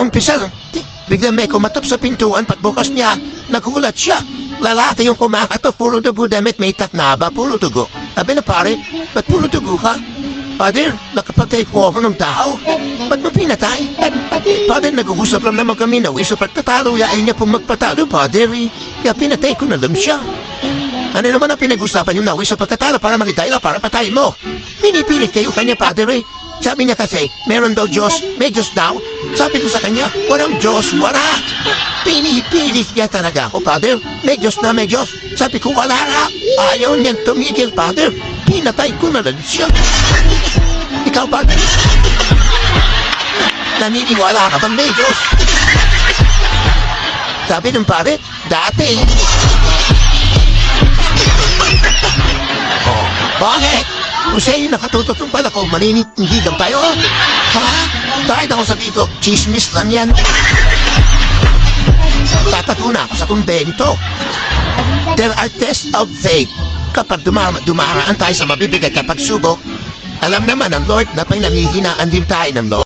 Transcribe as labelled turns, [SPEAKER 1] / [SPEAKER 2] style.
[SPEAKER 1] umpisa, biglang may kumatap sa pintuan. Pagbukas niya, nagulat siya. Lalaki yung kumakato, puro dugo damit, may tatnaba, puro dugo. Sabi na pare, ba't puro dugo ka? Father, nakapatay po ako ng tao. Ba't mo pinatay? Father, nag-uusap lang naman kami na wiso pagtatalo. Yain niya pong magpatalo, Father. Kaya pinatay ko na lang siya. Ano naman ang pinag-usapan yung nawis sa pagtatalo para makitay lang para patayin mo? Pinipilit kayo kanya, Father. Sabi niya kasi, meron daw Diyos, may Diyos daw. Sabi ko sa kanya, walang Diyos, wala. Pinipilit niya talaga ako, Father. May Diyos na may Diyos. Sabi ko, wala na. Ayaw niyang tumigil, Father. Pinatay ko na lang siya. Ikaw ba? Naniniwala ka bang may Diyos? Sabi ng pare, dati. Oh, bakit? Kung sa'yo nakatutok yung pala ko, maninitigigan tayo. Ha? Kahit ako sabi ko, chismis lang yan. Tatago na ako sa kumbento. There are tests of faith. Kapag dumaraan tayo sa mabibigat na pagsubok, alam naman ng Lord na pinanghihinaan din tayo ng Lord.